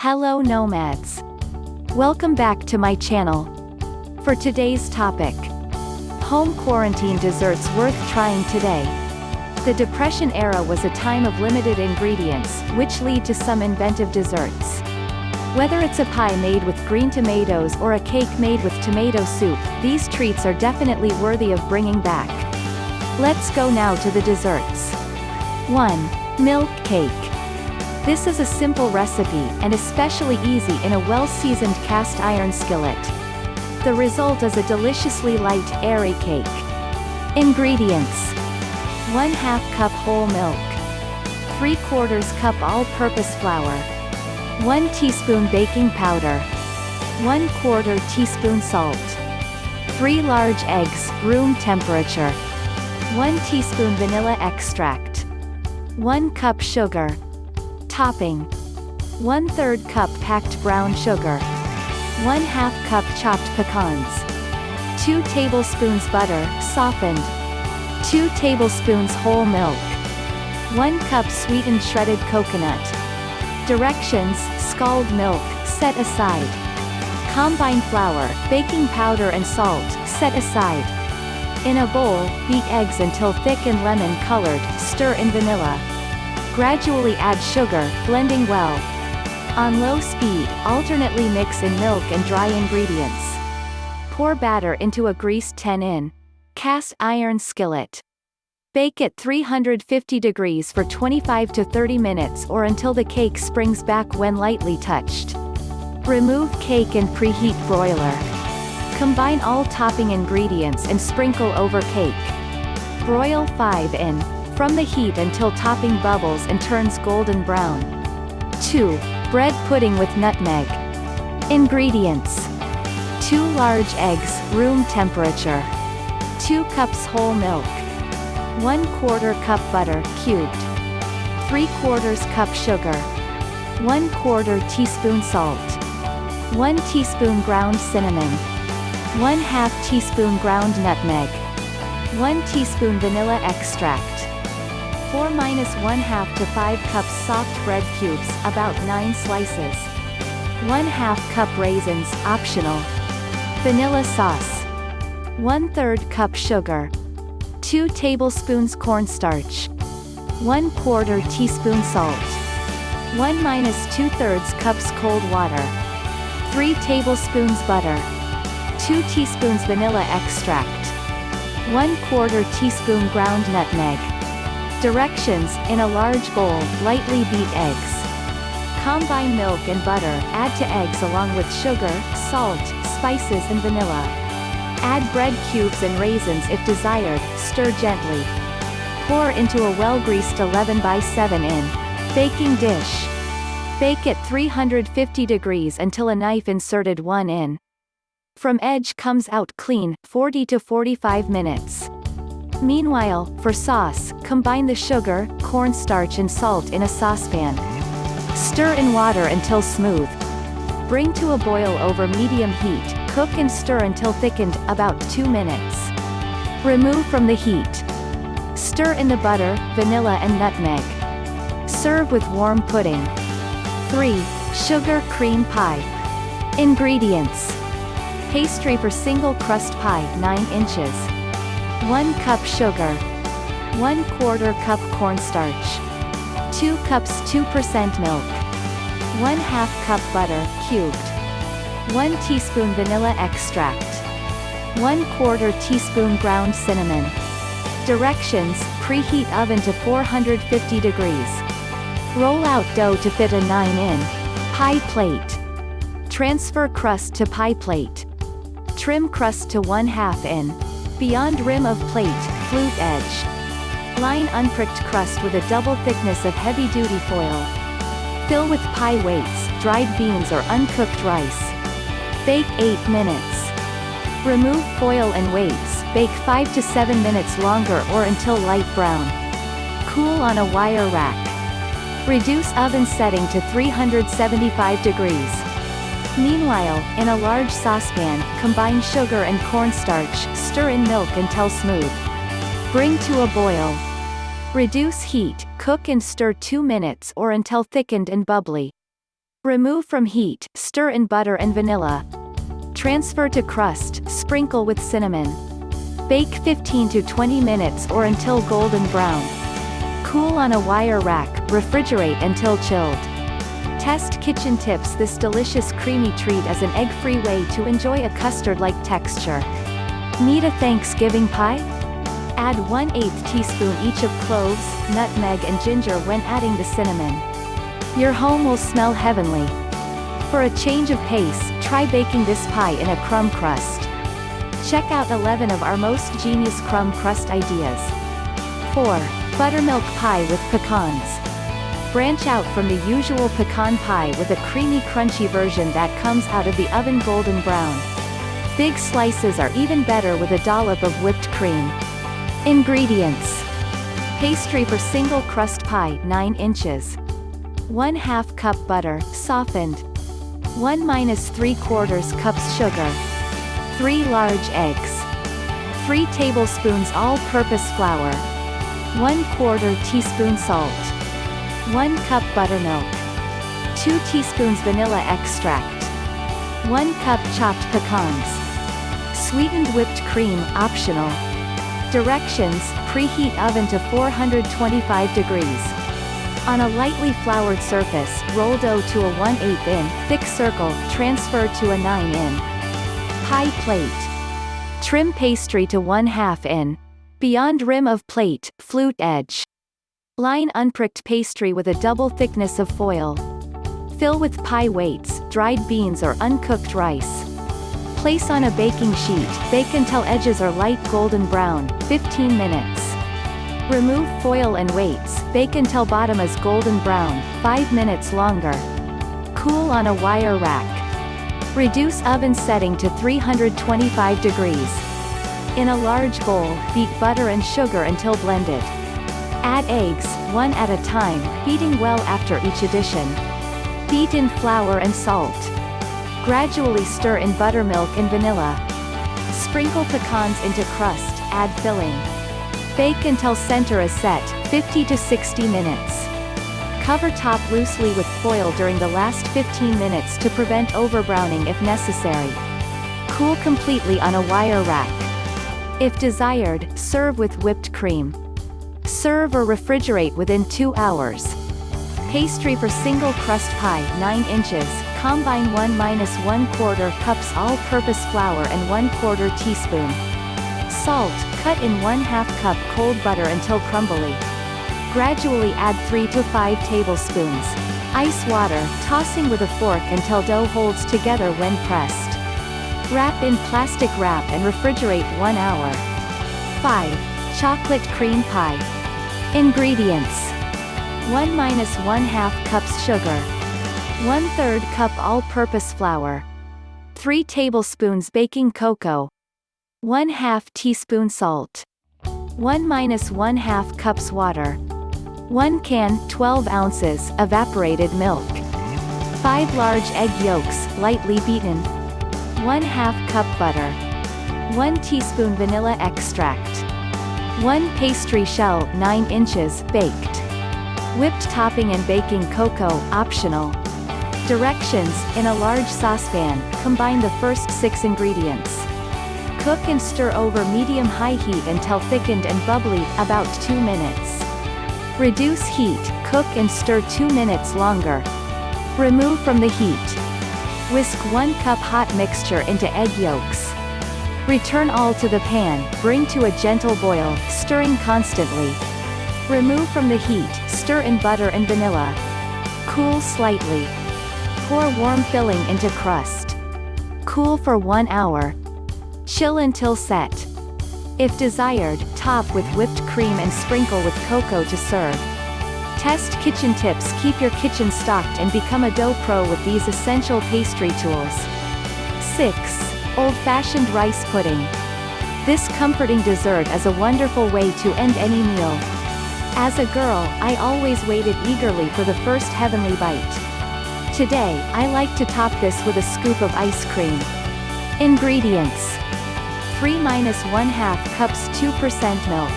Hello nomads. Welcome back to my channel. For today's topic, home quarantine desserts worth trying today. The Depression era was a time of limited ingredients, which lead to some inventive desserts. Whether it's a pie made with green tomatoes or a cake made with tomato soup, these treats are definitely worthy of bringing back. Let's go now to the desserts. 1. Milk cake. This is a simple recipe, and especially easy in a well-seasoned cast iron skillet. The result is a deliciously light, airy cake. Ingredients: 1/2 cup whole milk, 3/4 cup all-purpose flour, 1 teaspoon baking powder, 1/4 teaspoon salt, 3 large eggs, room temperature, 1 teaspoon vanilla extract, 1 cup sugar. Topping: 1/3 cup packed brown sugar, 1/2 cup chopped pecans, 2 tablespoons butter, softened, 2 tablespoons whole milk, 1 cup sweetened shredded coconut. Directions: scald milk, set aside. Combine flour, baking powder and salt, set aside. In a bowl, beat eggs until thick and lemon-colored, stir in vanilla. Gradually add sugar, blending well. On low speed, alternately mix in milk and dry ingredients. Pour batter into a greased 10-in cast iron skillet. Bake at 350 degrees for 25 to 30 minutes or until the cake springs back when lightly touched. Remove cake and preheat broiler. Combine all topping ingredients and sprinkle over cake. Broil 5-in from the heat until topping bubbles and turns golden brown. 2. Bread pudding with nutmeg. Ingredients: 2 large eggs, room temperature, 2 cups whole milk, 1/4 cup butter, cubed, 3/4 cup sugar, 1/4 teaspoon salt, 1 teaspoon ground cinnamon, 1/2 teaspoon ground nutmeg, 1 teaspoon vanilla extract, 4-1/2 to 5 cups soft bread cubes, about 9 slices. 1/2 cup raisins, optional. Vanilla sauce. 1/3 cup sugar. 2 tablespoons cornstarch. 1/4 teaspoon salt. 1-2/3 cups cold water. 3 tablespoons butter. 2 teaspoons vanilla extract. 1/4 teaspoon ground nutmeg. Directions: in a large bowl, lightly beat eggs. Combine milk and butter, add to eggs along with sugar, salt, spices and vanilla. Add bread cubes and raisins if desired, stir gently. Pour into a well-greased 11x7-in baking dish. Bake at 350 degrees until a knife inserted 1-in from edge comes out clean, 40 to 45 minutes. Meanwhile, for sauce, combine the sugar, cornstarch and salt in a saucepan. Stir in water until smooth. Bring to a boil over medium heat, cook and stir until thickened, about 2 minutes. Remove from the heat. Stir in the butter, vanilla and nutmeg. Serve with warm pudding. 3. Sugar cream pie. Ingredients: pastry for single crust pie, 9 inches. 1 cup sugar, 1/4 cup cornstarch, 2 cups 2% milk, 1/2 cup butter, cubed, 1 teaspoon vanilla extract, 1/4 teaspoon ground cinnamon. Directions: preheat oven to 450 degrees. Roll out dough to fit a 9-in pie plate. Transfer crust to pie plate. Trim crust to 1/2-in. Beyond rim of plate, flute edge. Line unpricked crust with a double thickness of heavy-duty foil. Fill with pie weights, dried beans or uncooked rice. Bake 8 minutes. Remove foil and weights, bake 5 to 7 minutes longer or until light brown. Cool on a wire rack. Reduce oven setting to 375 degrees. Meanwhile, in a large saucepan, combine sugar and cornstarch, stir in milk until smooth. Bring to a boil. Reduce heat, cook and stir 2 minutes or until thickened and bubbly. Remove from heat, stir in butter and vanilla. Transfer to crust, sprinkle with cinnamon. Bake 15 to 20 minutes or until golden brown. Cool on a wire rack, refrigerate until chilled. Test kitchen tips. This delicious creamy treat is an egg-free way to enjoy a custard-like texture. Need a Thanksgiving pie? Add 1/8 teaspoon each of cloves, nutmeg and ginger when adding the cinnamon. Your home will smell heavenly. For a change of pace, try baking this pie in a crumb crust. Check out 11 of our most genius crumb crust ideas. 4. Buttermilk pie with pecans. Branch out from the usual pecan pie with a creamy crunchy version that comes out of the oven golden brown. Big slices are even better with a dollop of whipped cream. Ingredients. Pastry for single crust pie 9 inches. 1/2 cup butter, softened. 1-3/4 cups sugar. 3 large eggs. 3 tablespoons all-purpose flour. 1/4 teaspoon salt. 1 cup buttermilk. 2 teaspoons vanilla extract. 1 cup chopped pecans. Sweetened whipped cream, optional. Directions: preheat oven to 425 degrees. On a lightly floured surface, roll dough to a 1/8 in, thick circle, transfer to a 9 in. Pie plate. Trim pastry to 1/2 in. Beyond rim of plate, flute edge. Line unpricked pastry with a double thickness of foil. Fill with pie weights, dried beans or uncooked rice. Place on a baking sheet, bake until edges are light golden brown, 15 minutes. Remove foil and weights, bake until bottom is golden brown, 5 minutes longer. Cool on a wire rack. Reduce oven setting to 325 degrees. In a large bowl, beat butter and sugar until blended. Add eggs, one at a time, beating well after each addition. Beat in flour and salt. Gradually stir in buttermilk and vanilla. Sprinkle pecans into crust, add filling. Bake until center is set, 50 to 60 minutes. Cover top loosely with foil during the last 15 minutes to prevent overbrowning if necessary. Cool completely on a wire rack. If desired, serve with whipped cream. Serve or refrigerate within 2 hours. Pastry for single crust pie 9 inches, combine 1-1/4 cups all-purpose flour and 1/4 teaspoon. Salt, cut in 1/2 cup cold butter until crumbly. Gradually add 3 to 5 tablespoons. Ice water, tossing with a fork until dough holds together when pressed. Wrap in plastic wrap and refrigerate 1 hour. 5. Chocolate cream pie. Ingredients. 1-1/2 cups sugar. 1/3 cup all-purpose flour. 3 tablespoons baking cocoa. 1/2 teaspoon salt. 1-1/2 cups water. 1 can 12 ounces evaporated milk. 5 large egg yolks, lightly beaten. 1/2 cup butter. 1 teaspoon vanilla extract. 1 pastry shell 9 inches baked. Whipped topping and baking cocoa, optional. Directions: in a large saucepan, combine the first 6 ingredients. Cook and stir over medium-high heat until thickened and bubbly, about 2 minutes. Reduce heat, cook and stir 2 minutes longer. Remove from the heat. Whisk 1 cup hot mixture into egg yolks. Return all to the pan, bring to a gentle boil, stirring constantly. Remove from the heat, stir in butter and vanilla. Cool slightly. Pour warm filling into crust. Cool for 1 hour. Chill until set. If desired, top with whipped cream and sprinkle with cocoa to serve. Test kitchen tips. Keep your kitchen stocked and become a dough pro with these essential pastry tools. 6. Old-fashioned rice pudding. This comforting dessert is a wonderful way to end any meal. As a girl, I always waited eagerly for the first heavenly bite. Today, I like to top this with a scoop of ice cream. Ingredients. 3-1/2 cups 2% milk.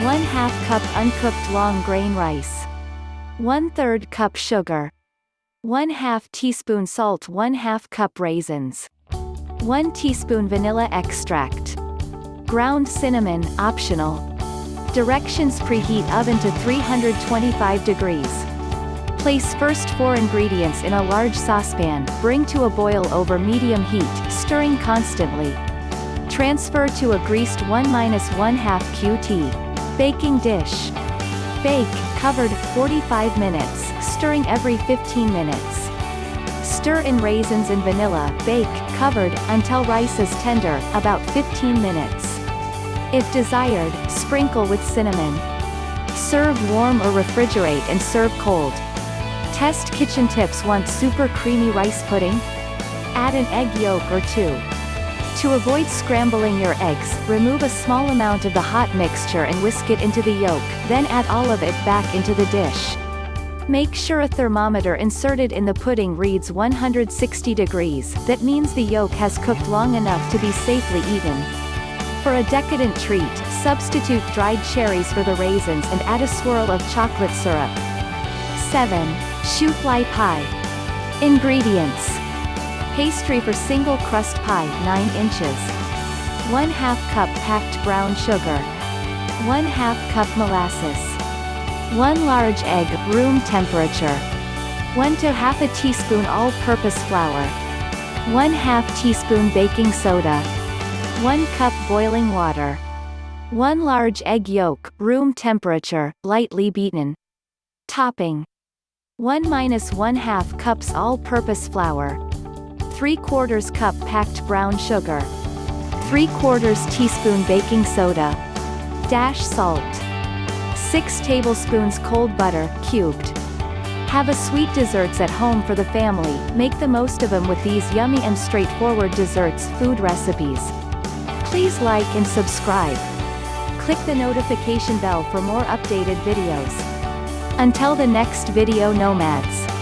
1/2 cup uncooked long grain rice. 1/3 cup sugar. 1/2 teaspoon salt, 1/2 cup raisins, 1 teaspoon vanilla extract, ground cinnamon, optional. Directions: preheat oven to 325 degrees. Place first 4 ingredients in a large saucepan, bring to a boil over medium heat, stirring constantly. Transfer to a greased 1-1/2 QT. Baking dish. Bake, covered, 45 minutes, stirring every 15 minutes. Stir in raisins and vanilla, bake, covered, until rice is tender, about 15 minutes. If desired, sprinkle with cinnamon. Serve warm or refrigerate and serve cold. Test kitchen tips. Want super creamy rice pudding? Add an egg yolk or 2. To avoid scrambling your eggs, remove a small amount of the hot mixture and whisk it into the yolk, then add all of it back into the dish. Make sure a thermometer inserted in the pudding reads 160 degrees, that means the yolk has cooked long enough to be safely eaten. For a decadent treat, substitute dried cherries for the raisins and add a swirl of chocolate syrup. 7. Choux fly pie. Ingredients. Pastry for single crust pie, 9 inches. 1/2 cup packed brown sugar. 1/2 cup molasses. 1 large egg, room temperature. 1 to 1/2 teaspoon all-purpose flour. 1/2 teaspoon baking soda. 1 cup boiling water. 1 large egg yolk, room temperature, lightly beaten. Topping. 1-1/2 cups all-purpose flour. 3/4 cup packed brown sugar. 3/4 teaspoon baking soda. Dash salt. 6 tablespoons cold butter, cubed. Have a sweet desserts at home for the family. Make the most of them with these yummy and straightforward desserts food recipes. Please like and subscribe. Click the notification bell for more updated videos. Until the next video, nomads.